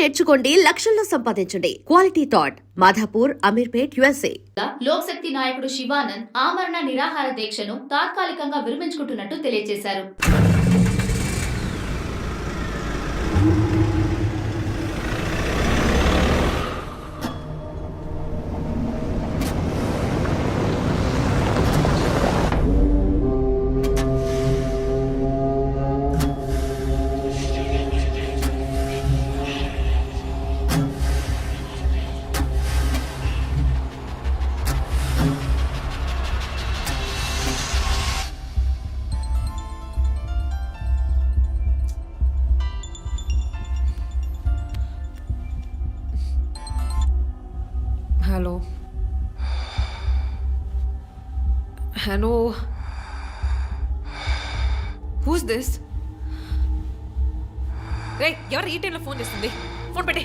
నేర్చుకోండి, లక్షల్లో సంపాదించండి. Quality thought Madhapur, Ameerpet, USA. Lok Shakti నాయకుడు శివానంద్ ఆమరణ నిరాహార దీక్షను తాత్కాలికంగా విరమించుకుంటున్నట్టు తెలియజేశారు. Hello. Who's this? Hey, ఎవరు ఈ టైంలో ఫోన్ చేస్తుంది? ఫోన్ పెట్టే.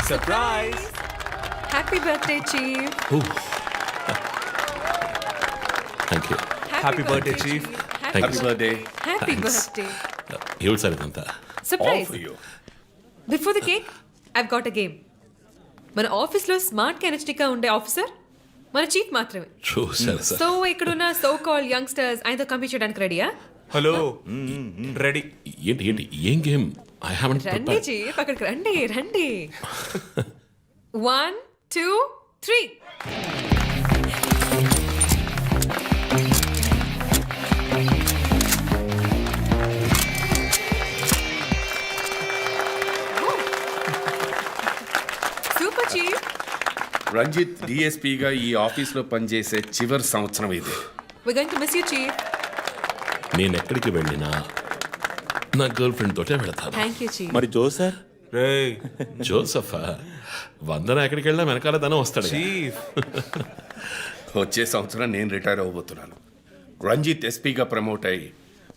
Surprise! Happy birthday, Chief. Thank you. Happy birthday, Chief. Thank Happy you. birthday. Happy Thanks. birthday. ఏమిటి సార్ ఇదంతా? All Surprise. for you. Before the cake, I've got a game. మన ఆఫీస్లో smart ఎనర్జెటిక్గా ఉండే officer మన chief మాత్రమే. చూసారు sir. So ఇక్కడున్న సో కాల్ యంగ్స్టర్స్ ఆయనతో కంపీట్ చేయడానికి రెడీయా? Hello. Ready. ఏంటి ఏంటి ఏం గేమ్? ఐ హావెంట్ రండి ప్రిపేర్డ్. చీఫ్, అక్కడికి రండి రండి. 1 2 3. Super chief. రంజిత్ డిఎస్పీగా ఈ ఆఫీస్లో పనిచేసే చివరి సంవత్సరం ఇది. We're going to miss you, Chief. నేను ఎక్కడికి వెళ్ళినా నా గర్ల్ ఫ్రెండ్ తోటే వెళతాను. Thank you, Chief. మరి జో సార్ Ray. జోసఫా వందన ఎక్కడికి వెళ్ళినా వెనకాల తన వస్తాడు. Chief. వచ్చే సంవత్సరం నేను రిటైర్ అవ్వబోతున్నాను. రంజిత్ ఎస్పీగా ప్రమోట్ అయ్యి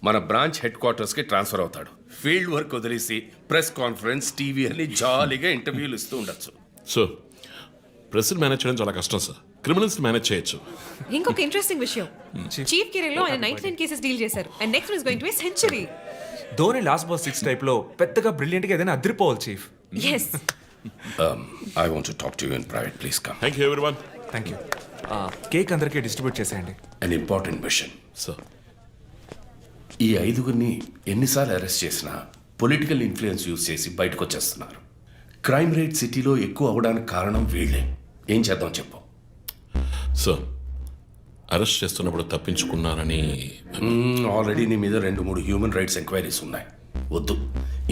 మన బ్రాంచ్ హెడ్ క్వార్టర్స్కి ట్రాన్స్ఫర్ అవుతాడు. ఫీల్డ్ వర్క్ వదిలేసి ప్రెస్ కాన్ఫరెన్స్, టీవీ అని జాలీగా ఇంటర్వ్యూలు ఇస్తూ ఉండొచ్చు. సో ప్రెస్ మేనేజ్ చేయడం చాలా కష్టం సార్. క్రిమినల్స్ మేనేజ్ చేయొచ్చు. ఇంకొక ఇంట్రెస్టింగ్ విషయం, చీఫ్ కెరీర్లో ఆయన 99 కేసెస్ డీల్ చేశారు and next is going to be century. Dhoni last ball 6 type లో పెద్దగా బ్రిలియంట్ గా ఏదైనా అదిరిపోవాలి chief. yes. I want to talk to you in private, please come. Thank you everyone. Thank you. Cake అందరికీ distribute చేసేయండి. An important machine. So ఈ ఐదుగురిని ఎన్నిసార్లు అరెస్ట్ చేసినా పొలిటికల్ ఇన్ఫ్లుయెన్స్ యూజ్ చేసి బయటకు వచ్చేస్తున్నారు. క్రైమ్ రేట్ సిటీలో ఎక్కువ అవడానికి కారణం వీళ్ళే. ఏం చేద్దాం చెప్పు. సో అరెస్ట్ చేస్తున్నప్పుడు తప్పించుకున్నారని ఆల్రెడీ నీ మీద 2-3 హ్యూమన్ రైట్స్ ఎంక్వైరీస్ ఉన్నాయి. వద్దు,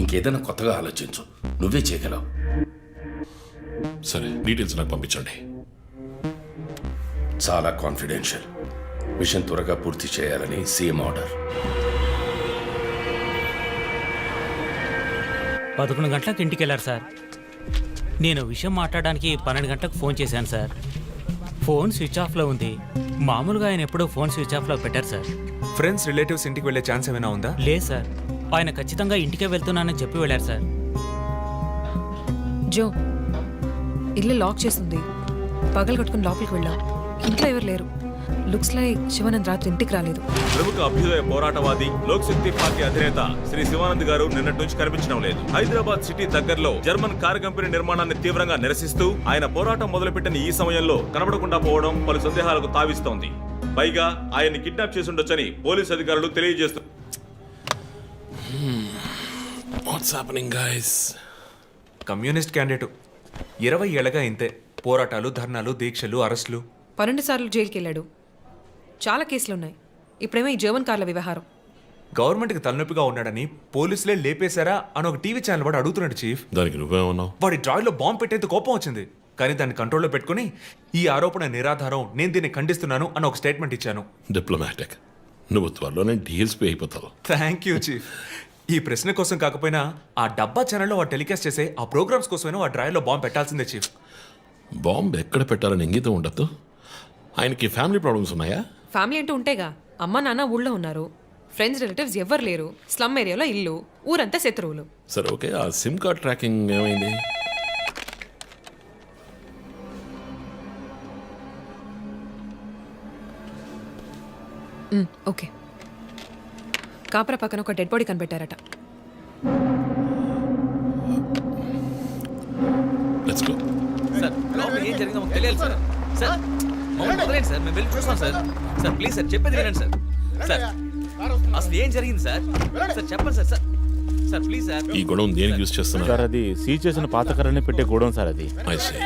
ఇంకేదైనా కొత్తగా ఆలోచించు. నువ్వే చేయగలవు. సరే డీటెయిల్స్ నాకు పంపించండి. చాలా కాన్ఫిడెన్షియల్. మిషన్ త్వరగా పూర్తి చేయాలని సీఎం ఆర్డర్. 11 గంటలకు ఇంటికి వెళ్ళారు సార్. నేను విషయం మాట్లాడడానికి 12 గంటలకు ఫోన్ చేశాను సార్. ఫోన్ స్విచ్ ఆఫ్లో ఉంది. మామూలుగా ఆయన ఎప్పుడూ ఫోన్ స్విచ్ ఆఫ్లో పెట్టారు సార్. ఫ్రెండ్స్, రిలేటివ్స్ ఇంటికి వెళ్ళే ఛాన్స్ ఏమైనా ఉందా? లేదు సార్, ఆయన ఖచ్చితంగా ఇంటికే వెళ్తున్నానని చెప్పి వెళ్ళారు సార్. జో, ఇల్లు లాక్ చేసింది. పగలు కట్టుకుని లోపలికి వెళ్ళాం. ఇంట్లో ఎవరు లేరు. లుక్స్ లైక్ శివానంద్ రాత్రి ఇంటికి రాలేదు. ప్రముఖ అభ్యుదయ పోరాటవాది లోక్ శక్తి పార్టీ అధినేత శ్రీ శివానంద్ గారు నిన్నటి నుంచి కనిపించడం లేదు. హైదరాబాద్ సిటీ దగ్గరలో జర్మన్ కార్ కంపెనీ నిర్మాణాన్ని తీవ్రంగా నిరసిస్తూ ఆయన పోరాటం మొదలుపెట్టిన ఈ సమయంలో కనబడకుండా పోవడం పలు సందేహాలకు తావిస్తోంది. పైగా ఆయన్ని కిడ్నాప్ చేసి ఉండొచ్చని పోలీసు అధికారులు తెలియజేస్తున్నారు. What's happening guys? Communist candidate 20 ఏళ్ళగా ఇంతే. పోరాటాలు, ధర్నాలు, దీక్షలు, అరెస్టులు. 12 సార్లు జైలుకి వెళ్ళాడు. చాలా కేసులున్నాయి. ఇప్పుడేమో ఈ జర్మన్ కార్ల వ్యవహారం. గవర్నమెంట్కి తలనొప్పిగా ఉన్నాడని పోలీసులే లేపేశారా అని ఒక టీవీ ఛానల్ వాడు అడుగుతున్నాడు చీఫ్. దానికి నువ్వేమన్నావు? వాడి డ్రాయిలో బాంబు పెట్టేంత కోపం వచ్చింది. కానీ దాన్ని కంట్రోల్లో పెట్టుకుని ఈ ఆరోపణ నిరాధారం, నేను దీన్ని ఖండిస్తున్నాను అని ఒక స్టేట్మెంట్ ఇచ్చాను. డిప్లొమాటిక్. నువ్వు త్వరలోనే డిఎస్పీ అయిపోతావు. Thank you chief. ఈ ప్రశ్న కోసం కాకపోయినా ఆ డబ్బా ఛానల్లో వాడు టెలికాస్ట్ చేసే ఆ ప్రోగ్రామ్స్ కోసమైనా వాడి డ్రాయిలో బాంబు పెట్టాల్సిందే చీఫ్. బాంబు ఎక్కడ పెట్టాలని ఇంగితం ఉండద్దు. ఆయనకి ఫ్యామిలీ ప్రాబ్లమ్స్ ఉన్నాయా? ఫ్యామిలీ అంటూ ఉంటేగా. అమ్మ నాన్న ఊళ్ళో ఉన్నారు. ఫ్రెండ్స్, రిలేటివ్స్ ఎవ్వరు లేరు. స్లమ్ ఏరియాలో ఇల్లు, ఊరంతా శత్రువులు. సరే ఓకే, ఆ సిమ్ కార్డ్ ట్రాకింగ్ ఏమైంది? ఓకే. కాపరా పక్కన ఒక డెడ్ బాడీ కనిపెట్టారట. Let's go. సార్ లోపల ఏం జరిగిందో మాకు తెలియాలి సార్. సార్ మమ్మల్ని వదిలేండి సార్, మేము వెళ్ళి చూస్తాం సార్. సార్ ప్లీజ్ సార్ చెప్పేది వినండి సార్. సార్ అసలు ఏం జరిగింది సార్? సార్ చెప్పండి sir. Sir sir please sir. ఈ గొడవ దేనికి యూజ్ చేస్తున్నారు? సార్ అది సీజ్ చేసిన పాత కర్రని పెట్టే గోడౌన్ సార్ అది. I see.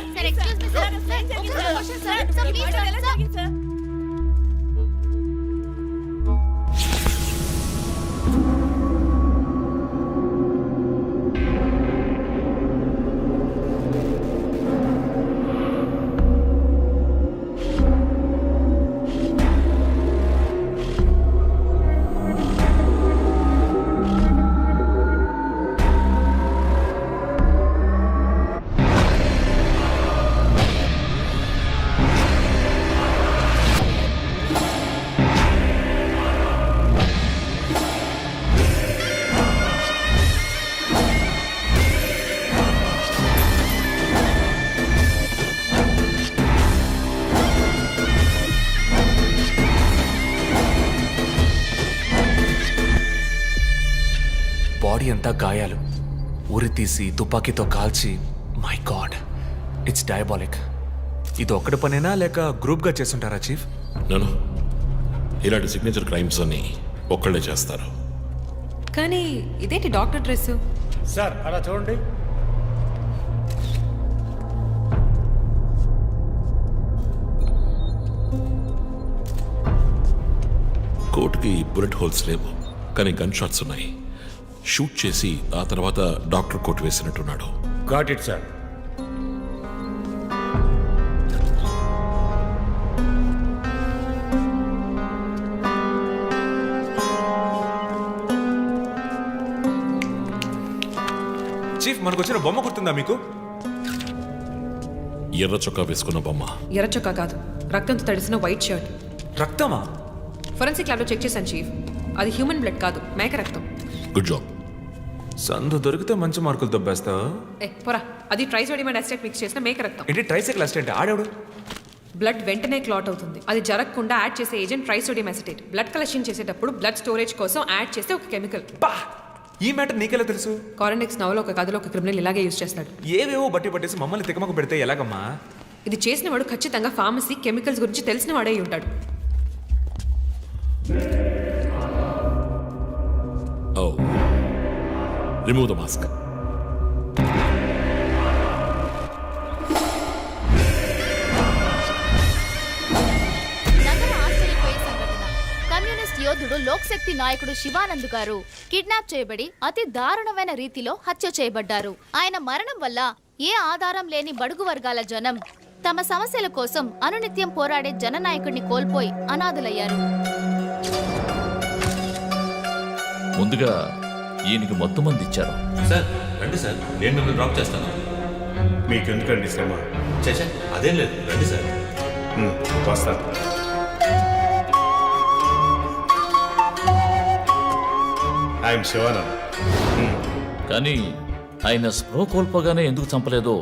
బాడీ అంతా గాయాలు, ఉరి తీసి తుపాకీతో కాల్చి. My God, it's diabolic. ఇది ఒక్కడి పనేనా లేక గ్రూప్గా చేస్తుంటారా చీఫ్? నేను ఇలాంటి సిగ్నేచర్ క్రైమ్స్ అన్ని ఒక్కళ్ళే చేస్తారు. కానీ ఇదేంటి డాక్టర్ డ్రెస్? సార్ అలా చూడండి. కోట్కి బుల్లెట్ హోల్స్ లేవు, కానీ గన్ షాట్స్ ఉన్నాయి. షూట్ చేసి ఆ తర్వాత డాక్టర్ కోట్ వేసినట్టున్నాడు. Got it sir. చీఫ్, మనకు వచ్చిన బొమ్మ గుర్తుందా మీకు? ఎర్ర చొక్కా వేసుకున్న బొమ్మ. ఎర్ర చొక్కా కాదు, రక్తంతో తడిసిన వైట్ షర్ట్. రక్తమా? ఫోరెన్సిక్ ల్యాబ్లో చెక్ చేశాను చీఫ్. అది హ్యూమన్ బ్లడ్ కాదు, మేక రక్తం. Good job. సందు దొరికితే మంచి మార్కులు దొబ్బేస్తావు. పోరా, అది ట్రైసోడియం అండ్ అసిటేట్ మిక్స్ చేసిన మేక రక్తం. ఏంటి ట్రైసైకిల్ అసిస్టెంట్? ఆడేవాడు. బ్లడ్ వెంటనే క్లాట్ అవుతుంది. అది జరగకుండా యాడ్ చేసే agent trisodium acetate. Blood collection చేసేటప్పుడు బ్లడ్ స్టోరేజ్ కోసం యాడ్ చేసే ఒక కెమికల్. బా, ఈ మ్యాటర్ నీకెలా తెలుసు? కారెండెక్స్ నవలో ఒక కథలో ఒక క్రిమినల్ ఇలాగే యూజ్ చేస్తాడు. ఏవేవో బట్టి పట్టేసి మమ్మల్ని తికమక పెడితే ఎలాగమ్మా? ఇది చేసిన వాడు ఖచ్చితంగా ఫార్మసీ కెమికల్స్ గురించి తెలిసిన వాడే అయి ఉంటాడు. ఓ, రిమూవ్ ద మాస్క్. నగర ఆశ్చర్యపోయే సంఘటన. కమ్యూనిస్ట్ యోధుడు లోక్శక్తి నాయకుడు శివానంద్ గారు కిడ్నాప్ చేయబడి అతి దారుణమైన రీతిలో హత్య చేయబడ్డారు. ఆయన మరణం వల్ల ఏ ఆధారం లేని బడుగు వర్గాల జనం తమ సమస్యల కోసం అనునిత్యం పోరాడే జననాయకుడిని కోల్పోయి అనాథులయ్యారు. ముందుగా ఈయనకి మొత్తం మంది ఇచ్చారు. సార్ రండి సార్, నేను మిమ్మల్ని డ్రాప్ చేస్తాను. మీకెందుకండి శ్రమ? చేసా అదేం లేదు, రండి సార్. వస్తాను. ఐఎమ్ శివానంద్. కానీ ఆయన స్పృహ కోల్పోగానే ఎందుకు చంపలేదో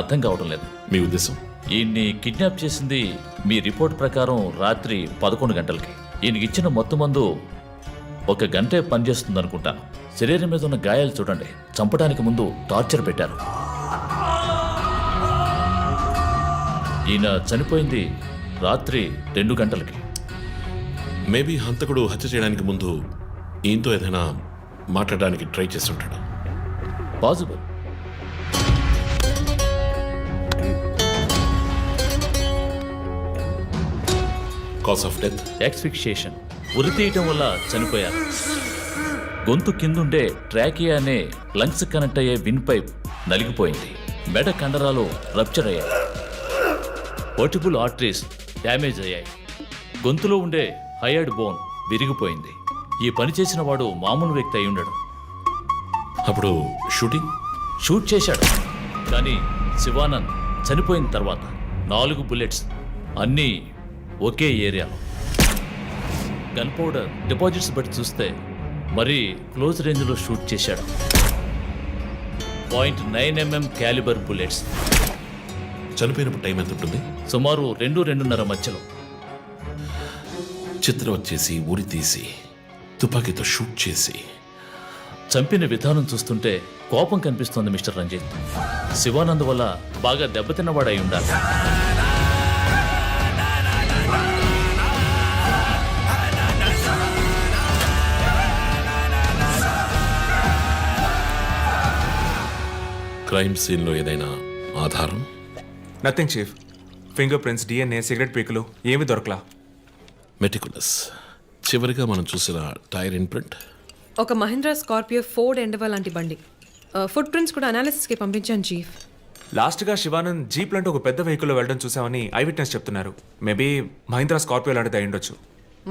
అర్థం కావడం లేదు. మీ ఉద్దేశం? ఈయన్ని కిడ్నాప్ చేసింది మీ రిపోర్ట్ ప్రకారం రాత్రి 11 గంటలకి. ఈయనకి ఇచ్చిన మొత్తం మందు 1 గంటే పనిచేస్తుంది అనుకుంటాను. శరీరం మీద ఉన్న గాయాలు చూడండి, చంపడానికి ముందు టార్చర్ పెట్టారు. ఈయన చనిపోయింది రాత్రి 2 గంటలకి. మేబీ హంతకుడు హత్య చేయడానికి ముందు ఈయనతో ఏదైనా మాట్లాడడానికి ట్రై చేస్తుంటాడు. Possible. Cause of death? Asphyxiation, ఉరి తీయటం వల్ల చనిపోయారు. గొంతు కిందుండే ట్రాకియా అనే లంగ్స్ కనెక్ట్ అయ్యే విన్ పైప్ నలిగిపోయింది. మెడ కండరాలు రప్చర్ అయ్యాయి. వర్టిబుల్ ఆర్టరీస్ డ్యామేజ్ అయ్యాయి. గొంతులో ఉండే హయర్డ్ బోన్ విరిగిపోయింది. ఈ పని చేసిన వాడు మామూలు వ్యక్తి అయి ఉండడు. అప్పుడు షూటింగ్? షూట్ చేశాడు, కానీ శివానంద్ చనిపోయిన తర్వాత 4 బుల్లెట్స్, అన్నీ ఒకే ఏరియాలో. గన్ పౌడర్ డిపాజిట్స్ బట్టి చూస్తే మరీ క్లోజ్ రేంజ్లో షూట్ చేశాడు. 0.9 mm క్యాలిబర్ బుల్లెట్స్. చనిపోయినప్పుడు టైం ఎంత ఉంటుంది? సుమారు 2-2:30 మధ్యలో. చిత్రవత్ చేసి ఉరి తీసి తుపాకీతో షూట్ చేసి చంపిన విధానం చూస్తుంటే కోపం కనిపిస్తోంది మిస్టర్ రంజిత్. శివానంద్ వల్ల బాగా దెబ్బతిన్నవాడై ఉండాలి. క్రైమ్ సీన్లో ఏదైనా ఆధారం? Nothing chief. Finger prints, DNA, cigarette పీకులు ఏమి దొరకలా. మెటికులస్. చివరిగా మనం చూసిన టైర్ ఇన్ప్రింట్. ఒక మహీంద్రా స్కార్పియో ఫోర్డ్ ఎండవా లాంటి బండి. ఫుట్ ప్రింట్స్ కూడా అనాలిసిస్కి పంపించాను చీఫ్. లాస్ట్గా శివానంద్ జీప్ లాంటి ఒక పెద్ద వెహికల్లో వెళ్ళడం చూసామని ఐ విట్నెస్ చెప్తున్నారు. మేబీ మహీంద్రా స్కార్పియో లాంటిది అయి ఉండొచ్చు.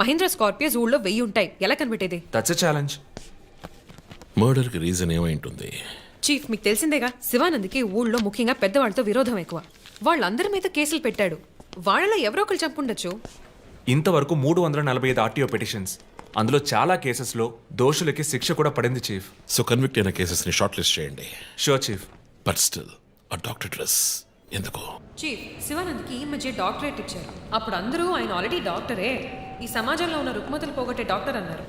మహీంద్రా స్కార్పియోస్ ఊళ్ళో 1000 ఉంటాయి, ఎలా కనిపెట్టేది? That's a challenge. మర్డర్కి రీజన్ ఏమై ఉంటుంది? చీఫ్, మీకు తెలిసిందేగా, శివానంద్కి ఊళ్ళో ముఖ్యంగా పెద్దవాళ్ళతో విరోధం ఎక్కువ. వాళ్ళందరి మీద కేసులు పెట్టాడు. వాళ్ళలో ఎవరో ఒకరు చంపుండొచ్చు. ఇంతవరకు 345 ఆర్టీఓ పిటిషన్స్, అందులో చాలా కేసెస్లో దోషులకి శిక్ష కూడా పడింది చీఫ్. సో కన్విక్ట్ అయిన కేసెస్ని షార్ట్ లిస్ట్ చేయండి. Sure chief. బట్ స్టిల్ ఆ డాక్టర్ డ్రెస్ ఎందుకు? చీఫ్, శివానంద్కి ఈ మధ్య డాక్టరేట్ ఇచ్చారు. అప్పుడు అందరూ ఆయన ఆల్రెడీ డాక్టరే, ఈ సమాజంలో ఉన్న రుగ్మతలు పోగొట్టే డాక్టర్ అన్నారు.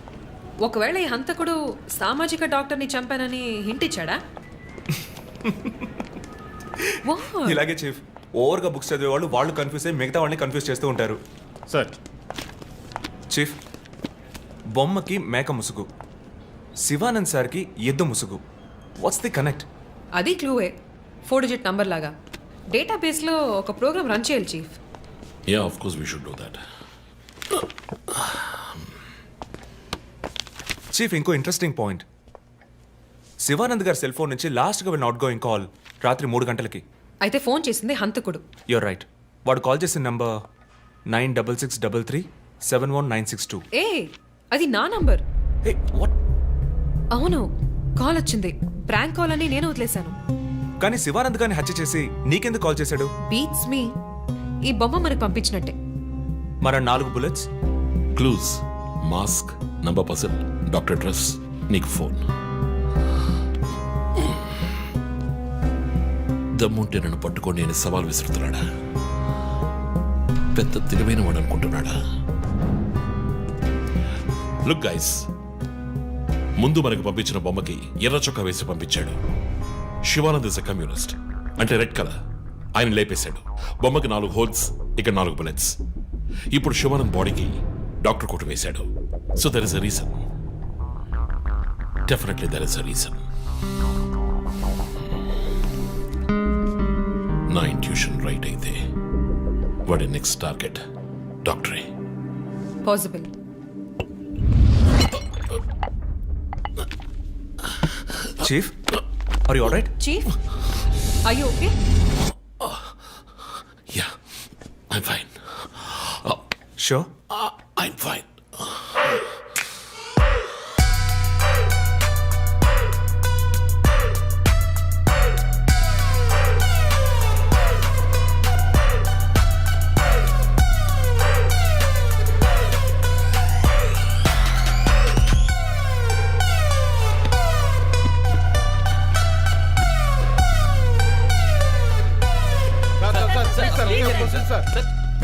ఒకవేళ ఈ హంతకుడు సామాజిక డాక్టర్ని చంపానని హింట్ ఇచ్చాడా? What? ఇలాగే చీఫ్, ఓవర్గా బుక్స్ చదివే వాళ్ళు కన్ఫ్యూజ్ అయ్యి మిగతా వాళ్ళని కన్ఫ్యూజ్ చేస్తూ ఉంటారు. సార్, చీఫ్, బొమ్మకి మేక ముసుగు, శివానంద్ సార్కి ఎద్దు ముసుగు. What's the connect? అది క్లూవే, 4 డిజిట్ నంబర్ లాగా. డేటాబేస్లో ఒక ప్రోగ్రామ్ రన్ చేయాలి chief. Yeah, of course we should do that. Chief, ఇంకో ఇంట్రెస్టింగ్ పాయింట్. శివానంద్ గారి సెల్ ఫోన్ నుంచి లాస్ట్గా వెళ్ళిన అవుట్ గోయింగ్ కాల్ రాత్రి 3 గంటలకి. అయితే ఫోన్ చేసింది హంతకుడు. You're right. వాడు కాల్ చేసిన నంబర్ 9663371962. ఏ, అది నా నంబర్. A what? అవును, కాల్ వచ్చింది. ప్రాంక్ కాల్ అని నేను వదిలేశాను. కానీ శివానంద్ గారిని హత్య చేసి నీకెందుకు కాల్ చేశాడు? బీట్స్ మీ. ఈ బొమ్మ మనకు పంపించినట్టే. మన 4 bullets, clues, mask, number person, doctor dress, నీకు ఫోన్. దమ్ముంటే నన్ను పట్టుకొని నేను సవాల్ విసురుతున్నాడా? పెద్ద తెలివైన వాడు అనుకుంటున్నాడా? లుక్ గైస్, ముందు మనకు పంపించిన బొమ్మకి ఎర్ర చొక్కా వేసి పంపించాడు. శివానంద్ ఇస్ ఎ కమ్యూనిస్ట్, అంటే రెడ్ కలర్. ఆయన లేపేశాడు. బొమ్మకి 4 హోల్స్, ఇక్కడ 4 బుల్లెట్స్. ఇప్పుడు శివానంద్ బాడీకి డాక్టర్ కోట్ వేశాడు. So there is a reason. Definitely there is a reason. నా ఇంట్యూషన్ రైట్ అయితే వాడి నెక్స్ట్ టార్గెట్ డాక్టరే. Possible. Chief, are you alright? Chief, are you okay? Yeah, I'm fine. Sure? I'm fine.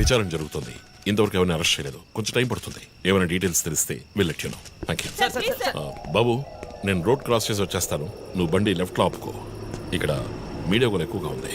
విచారణ జరుగుతుంది. ఇంతవరకు ఎవరిని arrest చేయలేదు. కొంచెం టైం పడుతుంది. ఏమైనా డీటెయిల్స్ తెలిస్తే will let you know. Thank you. బాబు, నేను రోడ్ క్రాస్ చేసి వచ్చేస్తాను. నువ్వు బండి లెఫ్ట్లో ఆపుకో. ఇక్కడ మీడియా కూడా ఎక్కువగా ఉంది.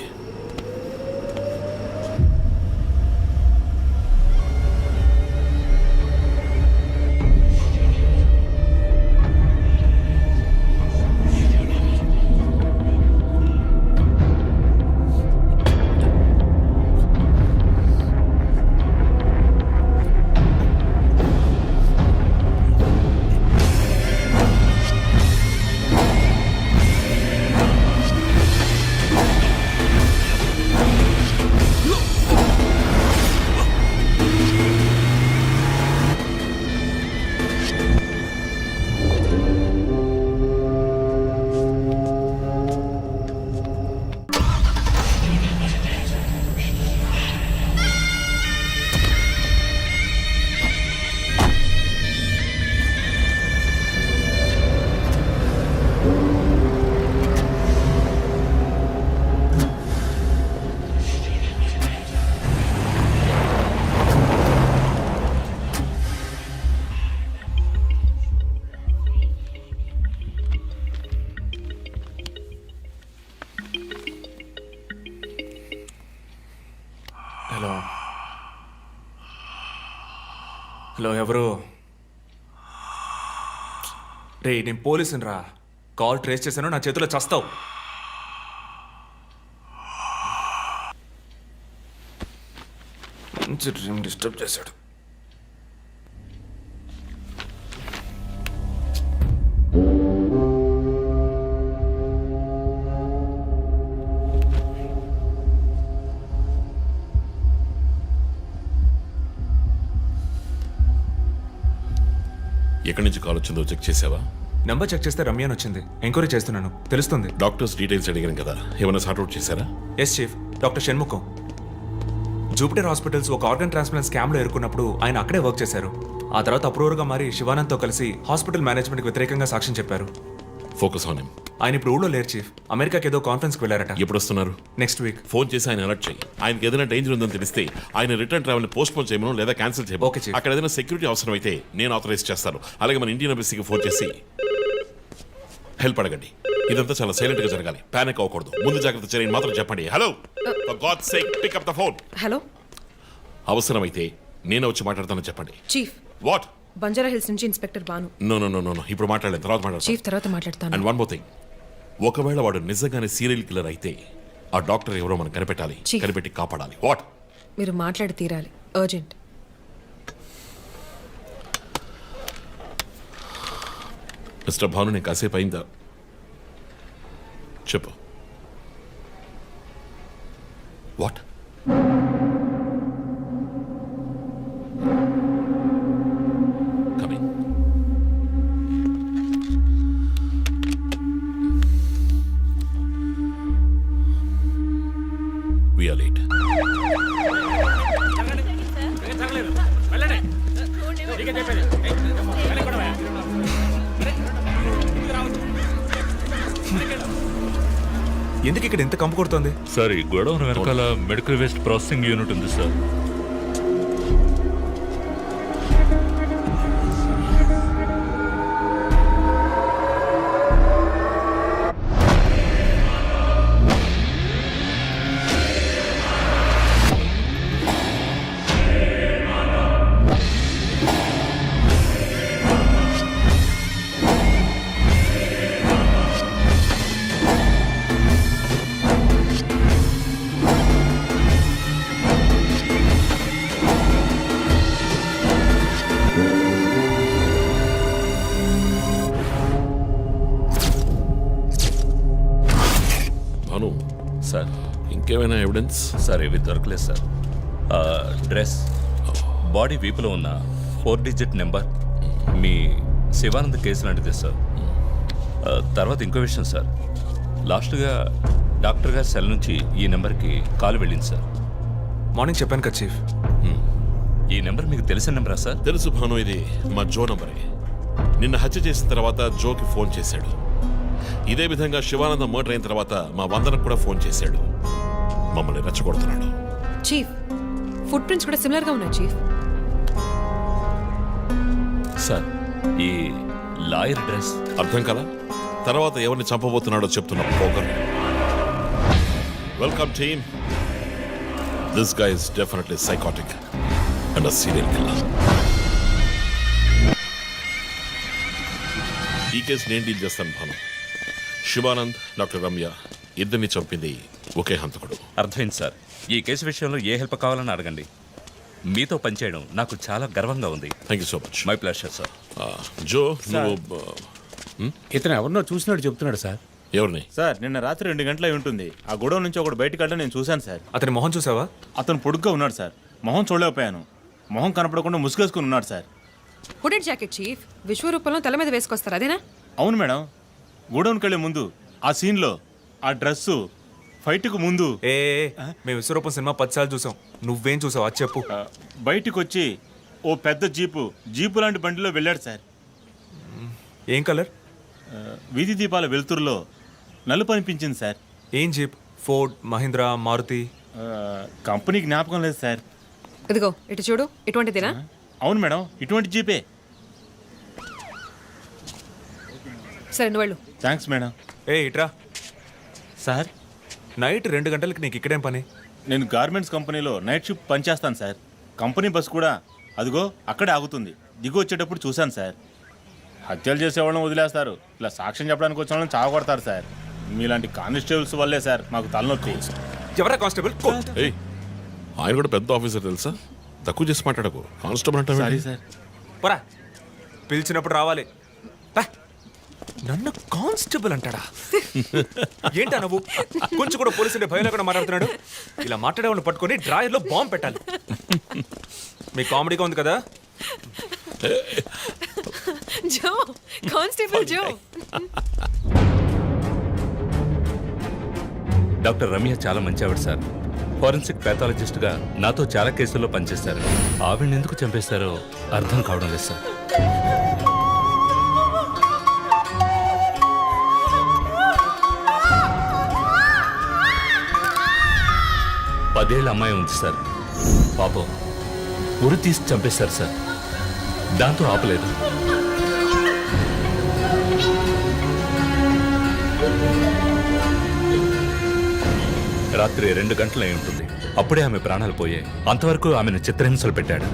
హలో ఎవరు? రే నేను పోలీసుని రా. కాల్ ట్రేస్ చేశాను, నా చేతిలో చస్తావు. మంచి డ్రీమ్ డిస్టర్బ్ చేశాడు. ఎక్కడి నుంచి కాల్ వచ్చిందో చెక్ చేసావా? నెంబర్ చెక్ చేస్తే రమ్య అని వచ్చింది. ఎంక్వైరీ చేస్తున్నాను, తెలుస్తుంది. డాక్టర్స్ డీటెయిల్స్ అడిగాను కదా, ఏమైనా సార్ట్అవుట్ చేశారా? Yes chief, doctor Shanmugam. Jupiter Hospitals ఒక ఆర్గన్ ట్రాన్స్ప్లాంట్ స్కామ్లో ఎరుకున్నప్పుడు ఆయన అక్కడే వర్క్ చేశారు. ఆ తర్వాత అప్రూవర్గా మారి శివానంద్తో కలిసి హాస్పిటల్ మేనేజ్మెంట్కి వ్యతిరేకంగా సాక్ష్యం చెప్పారు. Focus on him. ఆయన ఇప్పుడు ఊళ్ళో లేరు చీఫ్, అమెరికాకి ఏదో కాన్ఫరెన్స్కి వెళ్ళారట. ఎప్పుడు వస్తున్నారు? Next week. ఫోన్ చేసి ఆయన అలర్ట్ చేయి. ఆయనకి ఏదైనా డేంజర్ ఉందని తెలిస్తే ఆయన రిటర్న్ ట్రావెల్ పోస్ట్ పోన్ చేయమను లేదా క్యాన్సిల్ చేయమను. Okay, chief. అక్కడ ఏదైనా సెక్యూరిటీ అవసరం అయితే నేను ఆథరైజ్ చేస్తాను. అలాగే మన ఇండియన్ ఎంబసీకి ఫోన్ చేసి హెల్ప్ అడగండి. ఇదంతా చాలా సైలెంట్ గా జరగాలి, పానిక్ అవ్వకూడదు. ముందు జాగ్రత్త చర్యని మాత్రం చెప్పండి. Hello, for God's sake pick up the phone. Hello అవసరమైతే నేను వచ్చి మాట్లాడతానని చెప్పండి. Chief, what? బంజారా హిల్స్ నుంచి inspector Banu. No no no no ఇప్పుడు మాట్లాడలేదు, తర్వాత మాట్లాడతాను. చీఫ్ తర్వాత మాట్లాడతాను. అండ్ వన్ మోర్ థింగ్, ఒకవేళ వాడు నిజంగానే సీరియల్ కిల్లర్ అయితే ఆ డాక్టర్ ఎవరో మనం కనిపెట్టాలి, Chief. కనిపెట్టి కాపాడాలి. వాట్? మీరు మాట్లాడి తీరాలి, అర్జెంట్. మిస్టర్ భాను, నేను కాసేపు అయిందా? చెప్పు. What? Coming. We are late. ఎందుకు ఇక్కడ ఎంత కంపు కొడుతోంది? సార్ ఈ గొడవన వెనకాల మెడికల్ వేస్ట్ ప్రాసెసింగ్ యూనిట్ ఉంది సార్. భాను, సార్ ఇంకేమైనా ఎవిడెన్స్? సార్ ఇవి దొరకలేదు సార్. డ్రెస్, బాడీ వీపులో ఉన్న 4 డిజిట్ నెంబర్ మీ శివానంద్ కేసు లాంటిదే సార్. తర్వాత ఇంకో విషయం సార్, లాస్ట్గా డాక్టర్ గారి సెల్ నుంచి ఈ నెంబర్కి కాల్ వెళ్ళింది సార్. మార్నింగ్ చెప్పాను కదా చీఫ్. ఈ నెంబర్ మీకు తెలిసిన నెంబరా సార్? తెలుసు భాను, ఇది మా జో నంబరే. నిన్న హత్య చేసిన తర్వాత జోకి ఫోన్ చేశాడు. ఇదే విధంగా శివానందం మర్డర్ అయిన తర్వాత మా వందనకు కూడా ఫోన్ చేశాడు. మమ్మల్ని రెచ్చగొడుతున్నాడు. చీఫ్, ఫుట్ ప్రింట్స్ కూడా సిమిలర్ గా ఉన్నాయి చీఫ్. సార్ ఈ లాయర్ డ్రెస్ అర్థం కదా? తర్వాత ఎవరిని చంపబోతున్నాడో చెప్తున్న poker. Welcome team. This guy is definitely psychotic and a serial killer. ఈ కేసు నేను డీల్ చేస్తాను భాను. శివానంద్, డాక్టర్ రమ్య ఇద్దరిని చంపింది ఒకే హంతకుడు. అర్థమైంది సార్. ఈ కేసు విషయంలో ఏ హెల్ప్ కావాలని అడగండి. మీతో పనిచేయడం నాకు చాలా గర్వంగా ఉంది. Thank you so much. My pleasure sir. జో, నువ్వు ఇతను ఎవరినో చూసినట్టు చెప్తున్నాడు సార్. ఎవరిని? సార్ నిన్న రాత్రి 2 గంటలై ఉంటుంది. ఆ గొడవ నుంచి ఒకటి బయటకు వెళ్ళడం నేను చూశాను సార్. అతని మొహం చూసావా? అతను పొడుగ్గా ఉన్నాడు సార్. మొహం చూడలేకపోయాను. మొహం కనపడకుండా ముసుగేసుకుని ఉన్నాడు సార్. హుడెడ్ జాకెట్ చీఫ్, విశ్వరూపంలో తల మీద వేసుకొస్తారు అదేనా? అవును మేడం. గోడౌన్కి వెళ్ళే ముందు ఆ సీన్లో ఆ డ్రెస్సు ఫైట్కు ముందు మేము విశ్వరూపం సినిమా 10 సార్లు చూసాం. నువ్వేం చూసావు అది చెప్పు. బయటికి వచ్చి ఓ పెద్ద జీపు లాంటి బండిలో వెళ్ళాడు సార్. ఏం కలర్? వీధి దీపాల వెలుతురులో నలుపు అనిపించింది సార్. ఏం jeep? Ford, Mahindra, Maruti? Company జ్ఞాపకం లేదు సార్. ఇదిగో ఇటు చూడు, ఇటువంటిదేనా? అవును మేడం, ఇటువంటి జీపే. సరే నువ్వు వెళ్ళు. Thanks madam. ఇట్రా సార్. నైట్ 2 గంటలకి నీకు ఇక్కడేం పని? నేను గార్మెంట్స్ కంపెనీలో నైట్ షిఫ్ట్ పనిచేస్తాను సార్. కంపెనీ బస్ కూడా అదిగో అక్కడే ఆగుతుంది. దిగు వచ్చేటప్పుడు చూశాను సార్. హత్యలు చేసేవాళ్ళని వదిలేస్తారు, ఇలా సాక్ష్యం చెప్పడానికి వచ్చిన వాళ్ళని చావగొడతారు సార్. మీలాంటి కానిస్టేబుల్స్ వల్లే సార్ మాకు తలనొప్పి. ఎవరా కానిస్టేబుల్? ఏయ్, ఆయన కూడా పెద్ద ఆఫీసర్ తెలుసా? తక్కువ చేసి మాట్లాడకు. కానిస్టేబుల్ సారీ అంటే సార్. పోరా, పిలిచినప్పుడు రావాలి. పా. నన్ను కానిస్టేబుల్ అంటాడా? ఏంటా నువ్వు కొంచెం కూడా పోలీసుంటే భయం లేకుండా మాట్లాడుతున్నాడు? ఇలా మాట్లాడేవాళ్ళని పట్టుకొని డ్రాయర్లో బాంబు పెట్టాలి. మీ కామెడీగా ఉంది కదా? జో, కానిస్టేబుల్ జో. డాక్టర్ రమ్య చాలా మంచి ఆవిడ సార్. ఫోరెన్సిక్ ప్యాథాలజిస్ట్గా నాతో చాలా కేసుల్లో పనిచేశారు. ఆవిడని ఎందుకు చంపేశారో అర్థం కావడం లేదు సార్. పదేళ్ళ అమ్మాయి ఉంది సార్. పాపం ఉరి తీసి చంపేశారు సార్. దాంతో ఆపలేదు. రాత్రి 2 గంటలై ఉంటుంది. అప్పుడే ఆమె ప్రాణాలు పోయాయి. అంతవరకు ఆమెను చిత్రహింసలు పెట్టాడు.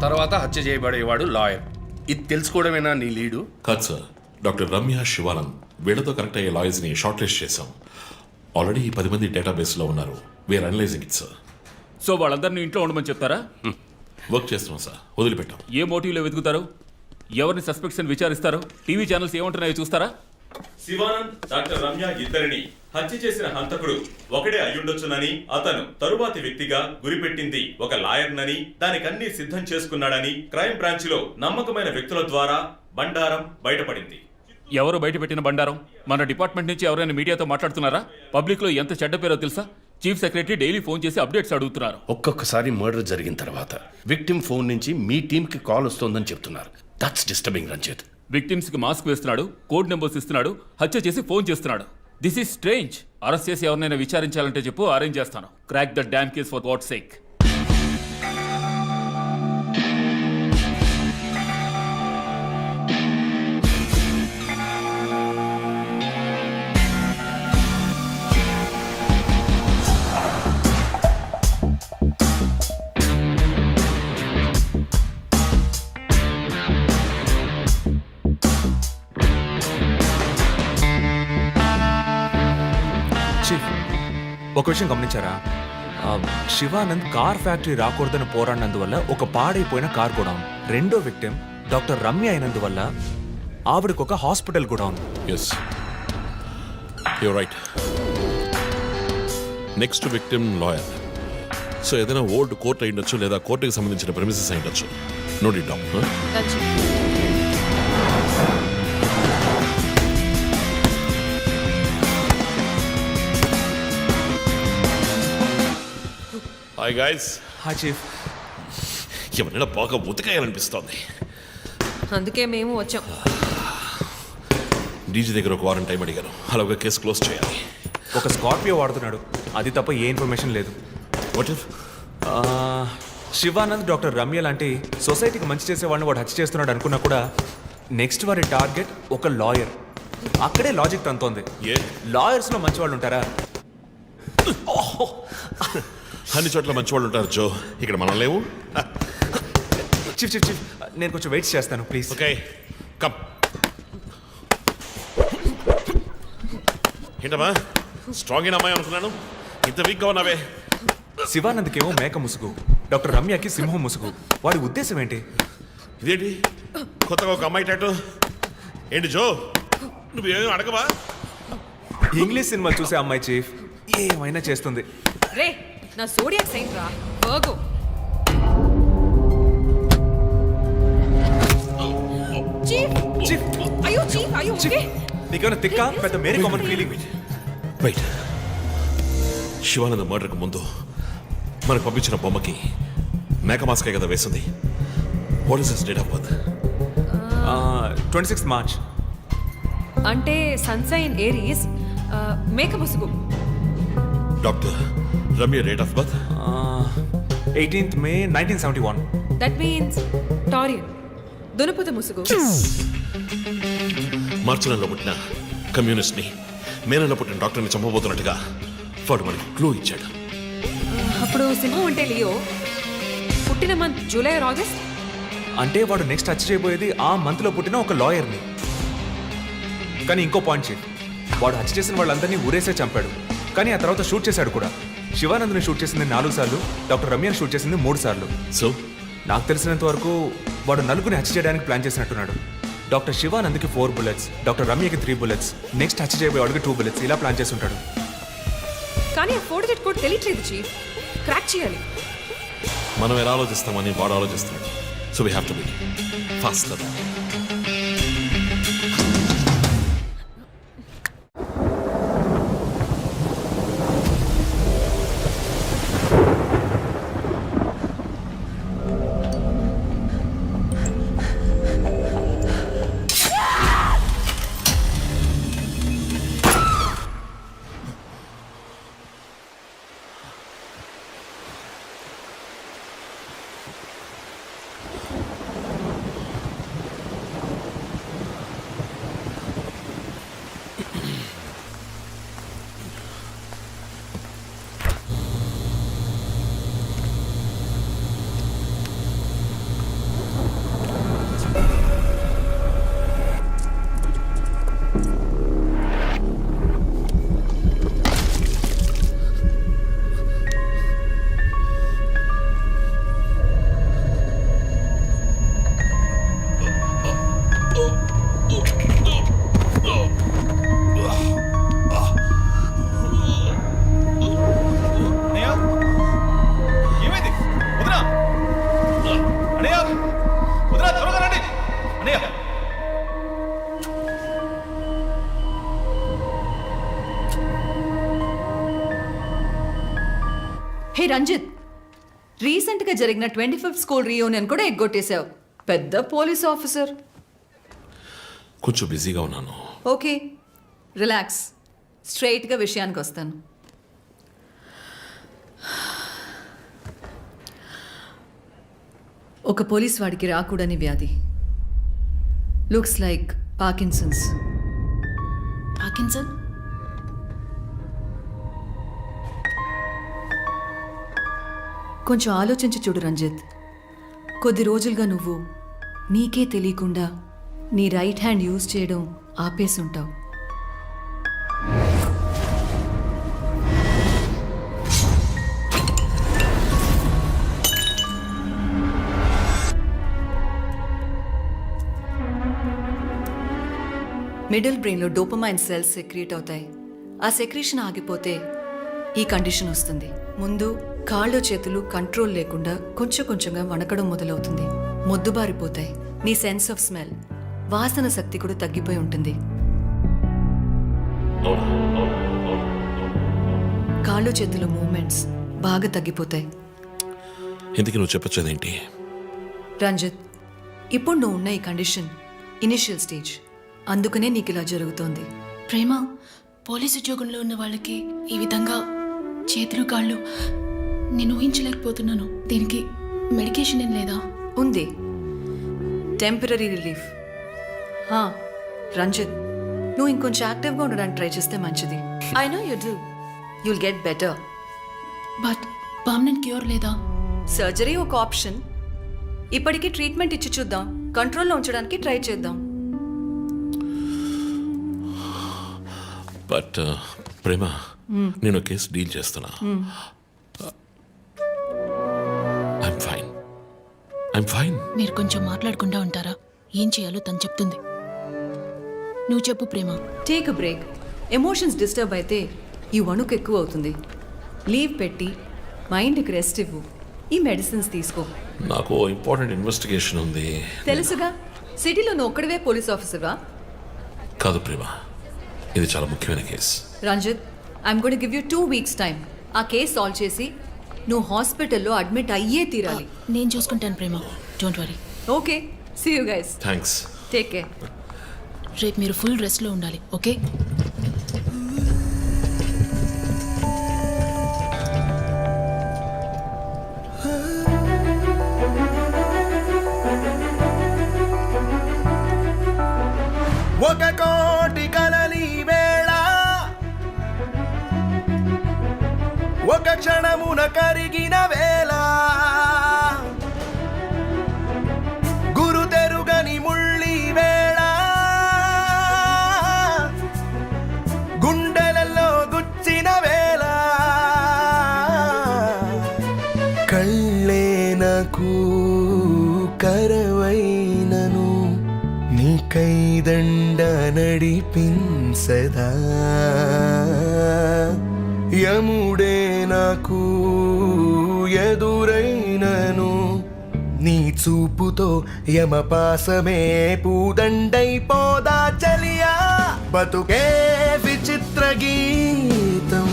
తర్వాత హత్య చేయబడేవాడు లాయర్. ఇది తెలుసుకోవడమేనా నీ లీడు? కాదు సార్. డాక్టర్ రమ్య, శివానంద్ వీళ్ళతో కనెక్ట్ అయ్యే లాయర్స్ని షార్ట్ లిస్ట్ చేశాం. ఆల్రెడీ 10 మంది డేటాబేస్లో ఉన్నారు. We are analyzing it sir. So వాళ్ళందరినీ ఇంట్లో ఉండమని చెప్తారా? వర్క్ చేస్తున్నాం సార్, వదిలిపెట్టాం. ఏ మోటివ్లో వెతుకుతారు? ఎవరిని సస్పెక్ట్స్ అని విచారిస్తారు? టీవీ ఛానల్స్ ఏమంటున్నాయో చూస్తారా? శివానంద్, డాక్టర్ రమ్య ఇద్దరిని హత్య చేసిన హంతకుడు ఒకడే అయ్యుండొచ్చునని, అతను తరువాతి వ్యక్తిగా గురిపెట్టింది ఒక లాయర్నని, దానికన్నీ సిద్ధం చేసుకున్నాడని క్రైమ్ బ్రాంచ్ లో నమ్మకమైన వ్యక్తుల ద్వారా బండారం బయటపడింది. ఎవరు బయటపెట్టిన బండారం? మన డిపార్ట్మెంట్ నుంచి ఎవరైనా మీడియాతో మాట్లాడుతున్నారా? పబ్లిక్ లో ఎంత చెడ్డ పేరో తెలుసా? చీఫ్ సెక్రటరీ డైలీ ఫోన్ చేసి అప్డేట్స్ అడుగుతున్నారు. ఒక్కొక్కసారి మర్డర్ జరిగిన తర్వాత విక్టిమ్ ఫోన్ నుంచి మీ టీంకి కాల్ వస్తోందని చెప్తున్నారు. That's disturbing Ranjith. విక్టిమ్స్ కి మాస్క్ వేస్తున్నాడు, కోడ్ నెంబర్స్ ఇస్తున్నాడు, హత్య చేసి ఫోన్ చేస్తున్నాడు. This is strange. అరెస్ట్ చేసి ఎవరినైనా విచారించాలంటే చెప్పు, అరేంజ్ చేస్తాను. Crack the damn case for God's sake. Chief, ఒక విషయం గమనించారా? శివానంద్ కార్ ఫ్యాక్టరీ రాకూడదని పోరాడినందువల్ల ఒక పాడైపోయిన కార్ గోడౌన్, రెండో విక్టిమ్ డాక్టర్ రమ్య అయినందువల్ల ఆవిడకు ఒక hospital godown. Yes, you're right. Next victim lawyer. So ఏదైనా ఓల్డ్ కోర్ట్ అయి ఉండొచ్చు, లేదా కోర్టుకి సంబంధించిన ప్రెమిసెస్ అయి ఉండొచ్చు. Note it down. Hi guys. Hi chief. ఎవరైనా బాగా ఉతకాయాలనిపిస్తోంది. అందుకే మేము వచ్చాం. డీజీ దగ్గర ఒక వారం టైం అడిగాను. అలాగే కేసు క్లోజ్ చేయాలి. ఒక స్కార్పియో వాడుతున్నాడు, అది తప్ప ఏ ఇన్ఫర్మేషన్ లేదు. What if Shivanand doctor Ramya లాంటి సొసైటీకి మంచి చేసే వాళ్ళని వాడు హత్య చేస్తున్నాడు అనుకున్నా కూడా నెక్స్ట్ వారి టార్గెట్ ఒక లాయర్. అక్కడే లాజిక్ తంతోంది. ఏ లాయర్స్లో మంచి వాళ్ళు ఉంటారా? అన్ని చోట్ల మంచి వాళ్ళు ఉంటారు జో, ఇక్కడ మనం లేవు. చీఫ్ చీఫ్ చీఫ్, నేను కొంచెం వెయిట్ చేస్తాను ప్లీజ్. Okay, come. ఏంటమ్మా, స్ట్రాంగ్ అయిన అమ్మాయి అనుకున్నాను, ఇంత వీక్గా ఉన్నావే. శివానంద్కేమో మేక ముసుగు, డాక్టర్ రమ్యకి సింహం ముసుగు. వాడి ఉద్దేశం ఏంటి? ఇదేంటి కొత్తగా ఒక అమ్మాయి టాటూ? ఏంటి జో, నువ్వేమీ అడగవా? ఇంగ్లీష్ సినిమా చూసే అమ్మాయి చీఫ్, ఏమైనా చేస్తుంది. రే, నా సోడియాక్ సైన్ రా వర్గో. నీకేమైనా తిక్క పెద్ద మేరీ కామన్ ఫీలింగ్. వెయిట్, శివానంద మర్డర్కు ముందు మనకు పంపించిన బొమ్మకి మేక మాస్కే కదా వేసింది. What is his date of birth? 26th March. అంటే సన్సైన్ ఏరీస్, మేక ముసుగు. Doctor Ramya date of birth? 18th May 1971. That means Taurean, దునుపుత ముసుగు. మార్చి నెలలో పుట్టిన కమ్యూనిస్ట్ని మే నెలలో పుట్టిన డాక్టర్ని చంపబోతున్నట్టుగా వాడు మనకి క్లూ ఇచ్చాడు. అప్పుడు సింహం అంటే లియో, పుట్టిన మంత్ జూలై ఆర్ ఆగస్ట్. అంటే వాడు నెక్స్ట్ హత్య చేయబోయేది ఆ మంత్లో పుట్టిన ఒక లాయర్ని. కానీ ఇంకో పాయింట్ చే, వాడు హత్య చేసిన వాళ్ళందరినీ ఊరేసే చంపాడు. కానీ ఆ తర్వాత షూట్ చేశాడు కూడా. శివానంద్ని షూట్ చేసింది 4 సార్లు, డాక్టర్ రమ్యని షూట్ చేసింది 3 సార్లు. సో నాకు తెలిసినంత వరకు వాడు నలుగురిని హత్య చేయడానికి ప్లాన్ చేసినట్టున్నాడు. డాక్టర్ శివానంద్కి 4 bullets, డాక్టర్ రమ్యకి 3 bullets, నెక్స్ట్ హత్య చేయబోయేవాడికి 2 bullets, ఇలా ప్లాన్ చేసి ఉంటాడు. కానీ ఆ 4 డిజిట్ కోడ్ తెలియట్లేదు చీఫ్, క్రాక్ చేయాలి. మనం ఎలా ఆలోచిస్తామని వాడు ఆలోచిస్తున్నాడు. So we have to be faster. Hey Ranjit, రీసెంట్గా జరిగిన 25th స్కూల్ రీయూనియన్ కూడా ఎగ్గొట్టేశావు. పెద్ద పోలీస్ ఆఫీసర్. కొంచెం బిజీగా ఉన్నాను. Okay, relax. స్ట్రైట్గా విషయానికి వస్తాను. ఒక పోలీస్ వాడికి రాకూడని వ్యాధి. Looks like Parkinson's. పార్కిన్సన్? కొంచెం ఆలోచించి చూడు రంజిత్. కొద్ది రోజులుగా నువ్వు నీకే తెలియకుండా నీ రైట్ హ్యాండ్ యూజ్ చేయడం ఆపేసి ఉంటావు. మిడిల్ బ్రెయిన్లో డోపమైన్ సెల్స్ సెక్రీట్ అవుతాయి. ఆ సెక్రీషన్ ఆగిపోతే ఈ కండిషన్ వస్తుంది. ముందు కాళ్ళు చేతులు కంట్రోల్ లేకుండా కొంచెం కొంచెంగా వణకడం మొదలవుతుంది. మొద్దుబారిపోతాయి. నీ సెన్స్ ఆఫ్ స్మెల్, వాసన శక్తి కూడా తగ్గిపోయి ఉంటుంది. కాళ్ళు చేతుల మూమెంట్స్ బాగా తగ్గిపోతాయి. ఎందుకు నువ్వు చెప్పొచ్చేదేంటి? రంజిత్, ఇప్పుడు నువ్వు ఉన్న ఈ కండిషన్ ఇనిషియల్ స్టేజ్. అందుకనే నీకు ఇలా జరుగుతోంది. ప్రేమ, పోలీసు ఉద్యోగంలో ఉన్న వాళ్ళకి ఈ విధంగా చేతులు కాళ్ళు నేను ఊహించలేకపోతున్నాను. దీనికి మెడికేషన్ ఏం లేదా? ఉంది, టెంపరీ రిలీఫ్. రంజిత్, నువ్వు ఇంకొంచెం యాక్టివ్గా ఉండడానికి ట్రై చేస్తే మంచిది. I know you do. You'll get better. But permanent cure లేదా? సర్జరీ ఒక ఆప్షన్. ఇప్పటికీ ట్రీట్మెంట్ ఇచ్చి చూద్దాం. కంట్రోల్లో ఉంచడానికి ట్రై చేద్దాం. బట్ ప్రేమ, నేను కేసు డీల్ చేస్తున్నా. I'm fine. మీరు కొంచెం మాట్లాడకుండా ఉంటారా? ఏం చేయాలో తను చెప్తుంది. నువ్వు చెప్పు Prema. Take a break. Emotions disturb అయితే ఈ వణుకు ఎక్కువ అవుతుంది. లీవ్ పెట్టి మైండ్కి రెస్ట్ ఇవ్వు. ఈ మెడిసిన్స్ తీసుకో. నాకు ఇంపార్టెంట్ ఇన్వెస్టిగేషన్ ఉంది. తెలుసుగా, సిటీలో నువ్వు ఒక్కడివే పోలీస్ ఆఫీసర్వా? కాదు ప్రేమ, ఇది చాలా ముఖ్యమైన case. Ranjit, I'm going give you 2 weeks time. ఆ కేసు సాల్వ్ చేసి నువ్వు హాస్పిటల్లో అడ్మిట్ అయ్యే తీరాలి. నేను చూసుకుంటాను Prema, don't worry. Okay, see you guys. Thanks. Take care. రేపు మీరు ఫుల్ రెస్ట్లో ఉండాలి, ఓకే? ఒక కోటి కలలి వేళ ఒక క్షణమున కరిగిన వేళ గురు తెరుగని ముళ్ళి వేళ గుండెలలో గుచ్చిన వేళ కళ్ళే నాకు కరవైనను నీ కైదండ నడిపింసదా యముడే నాకు ఎదురైనను నీ చూపుతో యమపాసమే పూదండైపోదా చలియా బతుకే విచిత్ర గీతం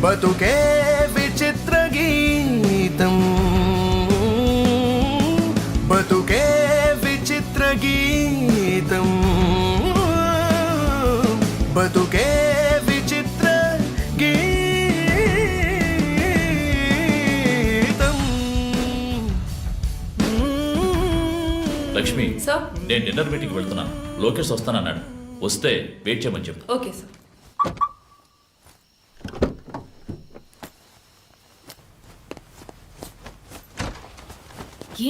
బతుకే విచిత్ర గీతం బతుకే విచిత్ర గీతం బతుకే విచిత్ర గీతం. లక్ష్మి, సార్. నేను డిన్నర్ మీటింగ్ వెళ్తున్నాను. లోకేష్ వస్తానన్నాడు. వస్తే వెయిట్ చేయమని చెప్పు. Okay sir.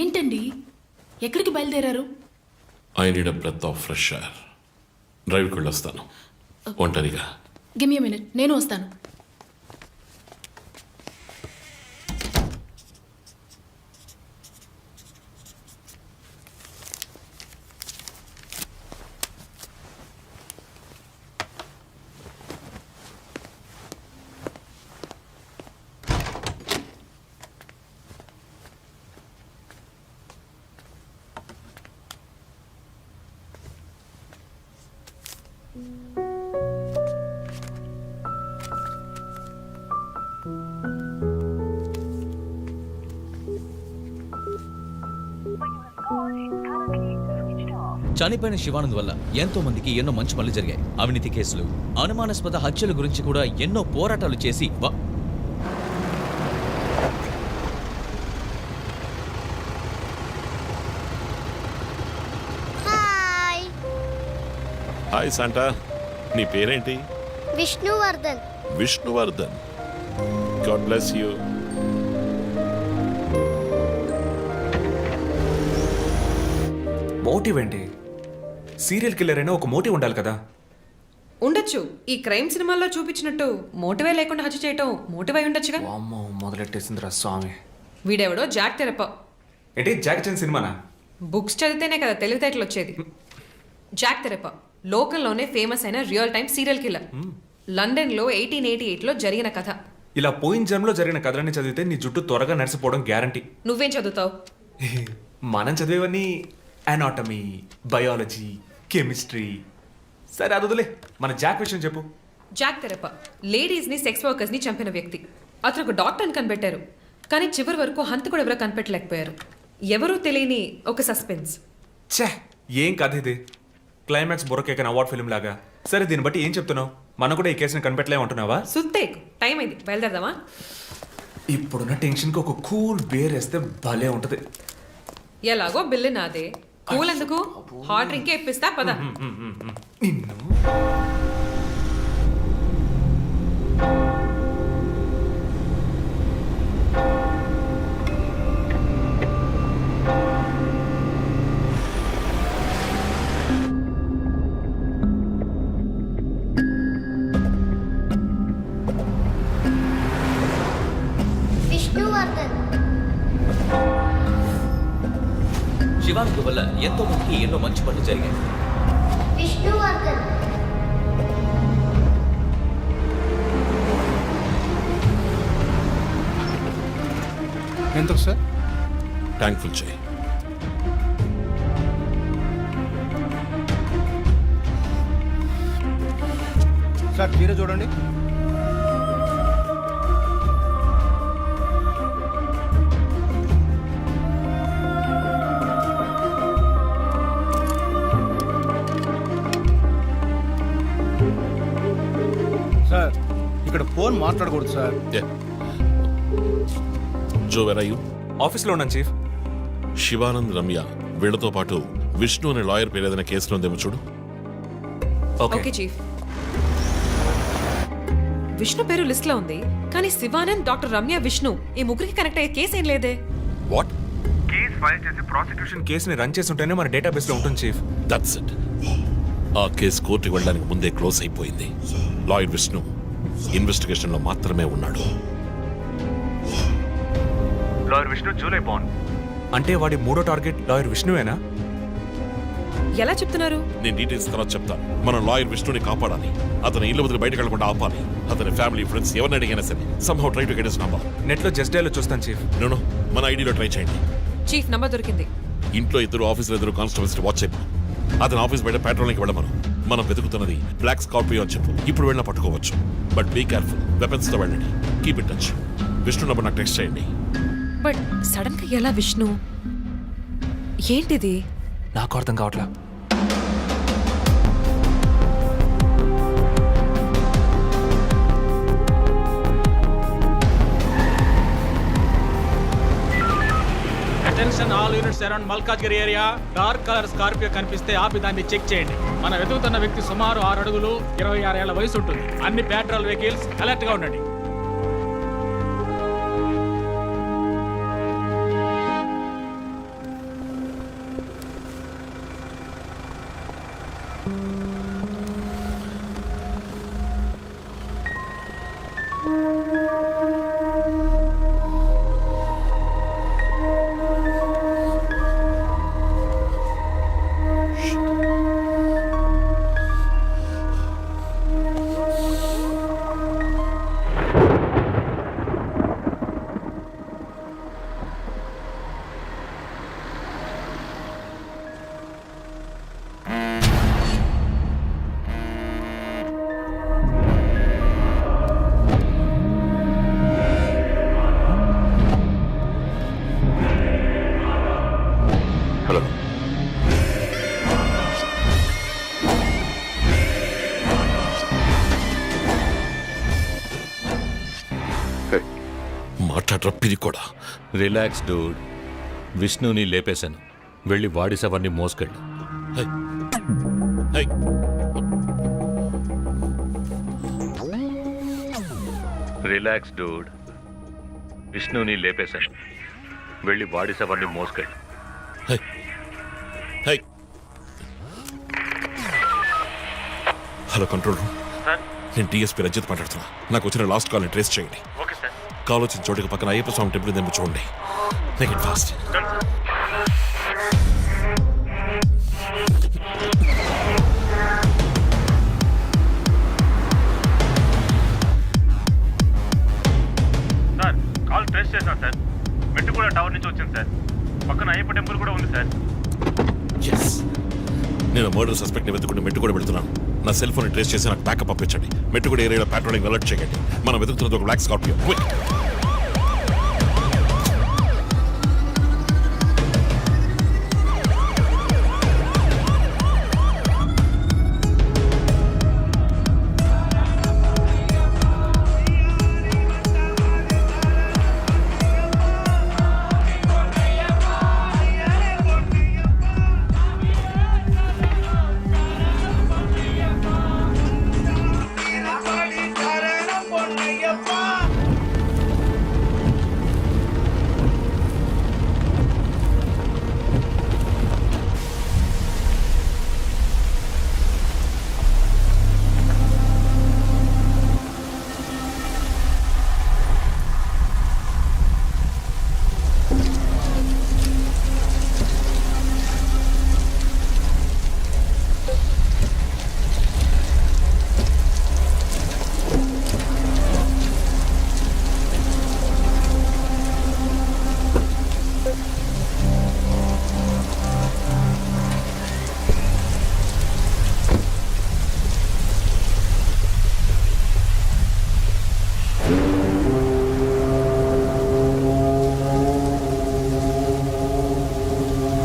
ఏంటండి, ఎక్కడికి బయలుదేరారు? I need a breath of fresh air. డ్రైవ్కి వెళ్ళొస్తాను ఒంటరిగా. గివ్ మీ ఎ మినిట్, నేను వస్తాను. చనిపోయిన శివానంద్ వల్ల ఎంతో మందికి ఎన్నో మంచి పనులు జరిగాయి. అవినీతి కేసులు, అనుమానాస్పద హత్యల గురించి కూడా ఎన్నో పోరాటాలు చేసి హాయ్ శాంటా, నీ పేరేంటి? Vishnuvardhan. Vishnuvardhan. God bless you. Motive ఏంటి? సీరియల్ కిల్లర్ అయినా ఒక మోటివ్ ఉండాలి కదా. ఉండొచ్చు. ఈ క్రైమ్ సినిమాల్లో చూపించినట్టు మోటివే లేకుండా హత్య చేయటం మోటివై ఉండొచ్చుగా. అమ్మో, మొదలెట్టేసిందిరా స్వామి. వీడెవడో జాక్ తెరప. ఏంటి, జాక్ చాన్ సినిమానా? బుక్స్ చదివితేనే కదా తెలివితేటలు వచ్చేది. జాక్ తెరప లోకల్లోనే ఫేమస్ అయిన రియల్ టైమ్ సీరియల్ కిల్లర్. లండన్లో 1888లో జరిగిన కథ. ఇలా పోయిన జన్మలో జరిగిన కథలన్నీ చదివితే నీ జుట్టు త్వరగా నడిసిపోవడం గ్యారంటీ. నువ్వేం చదువుతావు? మనం చదివేవన్నీ అనాటమీ, బయాలజీ, కెమిస్ట్రీ. సరే అది వదిలే, మన జాక్ విషయం చెప్పు. జాక్ తెరప లేడీస్ని, సెక్స్ వర్కర్స్ని చంపిన వ్యక్తి. అతను ఒక డాక్టర్ని కనిపెట్టారు, కానీ చివరి వరకు హంతకుడు ఎవరో కనిపెట్టలేకపోయారు. ఎవరూ తెలియని ఒక సస్పెన్స్. ఛే, ఏం కథ ఇది? క్లైమాక్స్ బుర్రకేకన్ అవార్డ్ ఫిల్మ్ లాగా. సరే, దీన్ని బట్టి ఏం చెప్తున్నావు? మనం కూడా ఈ కేసుని కనిపెట్టలేమంటున్నావా? సుత్తేకు టైం అయింది, బయలుదేరదామా? ఇప్పుడున్న టెన్షన్కి ఒక కూల్ బేర్ వేస్తే భలే ఉంటుంది. ఎలాగో బిల్లు నాదే, కూల్ ఎందుకు? హాట్ డ్రింకే ఇప్పిస్తా, పద. నిన్ను విష్ణువర్ధన్. శివానంద్ వల్ల ఎంతో మందికి ఎన్నో మంచి పనులు జరిగాయి. విష్ణువర్ధన్. ఎంత సార్? ట్యాంక్ ఫుల్ చేయి. సార్ తీరే చూడండి. సార్ ఇక్కడ ఫోన్ మాట్లాడకూడదు సార్. జో వెర్ ఆర్ యు? ఆఫీస్లో ఉన్నాను చీఫ్. శివానంద్, రమ్య వీళ్ళతో పాటు విష్ణు అనే లాయర్ పేరు ఏదైనా కేసులో ఉందేమో చూడు. Okay chief. విష్ణు పేరు లిస్ట్ లో ఉంది, కానీ శివానంద్, డాక్టర్ రమ్య, విష్ణు ఈ ముగ్గురికి కనెక్ట్ అయ్యే కేసు ఏం లేదే. వాట్? కేసు ఫైల్ చేసి ప్రాసిక్యూషన్ కేసుని రన్ చేసి ఉంటేనే మన డేటాబేస్లో ఉంటుంది చీఫ్. That's it. ఆ కేసు కోర్టుకి వెళ్ళడానికి ముందే క్లోజ్ అయిపోయింది. లాయర్ విష్ణు ఇన్వెస్టిగేషన్ లో మాత్రమే ఉన్నాడు. లాయర్ విష్ణు జూలై బాండ్ అంటే వాడి మూడో టార్గెట్ లాయర్ విష్ణువేనా? ఎలా చెప్తున్నారు? నేను డీటెయిల్స్ తర్వాత చెప్తాను. మనం లాయర్ విష్ణుని కాపాడాలి. అతని ఇల్లు వదిలి బయటకు వెళ్లకుండా ఆపాలి. అతని ఫ్యామిలీ, ఫ్రెండ్స్ ఎవరిని అడిగినా సరే somehow try to get his number. నెట్లో జస్ట్ డైలో చూస్తాను చీఫ్. నో మన ఐడిలో ట్రై చేయండి. చీఫ్ నంబర్ దొరికింది. ఇంట్లో ఇద్దరు, ఆఫీసులో ఇద్దరు కానిస్టేబుల్స్ వాచ్ చెప్పు. అతని ఆఫీస్ బయట పెట్రోలింగ్కి వెళ్ళమను. మనం వెతుకుతున్నది బ్లాక్ స్కార్పియో అని చెప్పు. ఇప్పుడు వెళ్ళినా పట్టుకోవచ్చు. But be careful. వెపన్స్ తో వెళ్ళండి. Keep in touch. Vishnu number నాకు టెక్స్ట్ చేయండి. బట్ సడన్ గా ఎలా విష్ణు? ఏంటిది? నాకు అర్థం కావట్లా. Attention all units around Malkajgiri area. Dark colour Scorpio కనిపిస్తే ఆపి దాన్ని చెక్ చేయండి. మనం వెతుకుతున్న వ్యక్తి సుమారు 6 అడుగులు 26 ఏళ్ల వయసు ఉంటుంది. అన్ని పెట్రోల్ వెహికల్స్ అలర్ట్ గా ఉండండి. హలో. మాట్లాడరా పిది కూడా. Relax dude. విష్ణుని లేపేశాను. వెళ్ళి వాడి శవాన్ని మోసుకెళ్ళు. హై. హై. Relax dude. విష్ణుని లేపేశాను. వెళ్ళి వాడి శవాన్ని మోసుకెళ్ళు. Hi. Hi. Hello control room. నేను డిఎస్పీ రజిత్ మాట్లాడుతున్నా. నాకు వచ్చిన లాస్ట్ కాల్ని ట్రేస్ చేయండి. కాల్ వచ్చిన చోటుకి పక్కన అయ్యప్ప స్వామి టెంపుల్ ఉందేమో చూడండి. Make it fast. Sir call trace చేశాను సార్. మెట్టుగూడ టవర్ నుంచి వచ్చింది సార్. పక్కన అయ్యప్ప టెంపుల్ కూడా ఉంది సార్. ఎస్. నేను మర్డర్ సస్పెక్ట్ ని వెతుకుంటూ మెట్టు కూడా వెళ్తున్నాను. నా సెల్ ఫోన్ ట్రేస్ చేసి నాకు బ్యాకప్ పంపించండి. మెట్టు కూడా ఏరియాలో పెట్రోలింగ్ అలర్ట్ చేయండి. మనం వెతుకుతున్నది ఒక బ్లాక్ స్కార్పియో. క్విక్.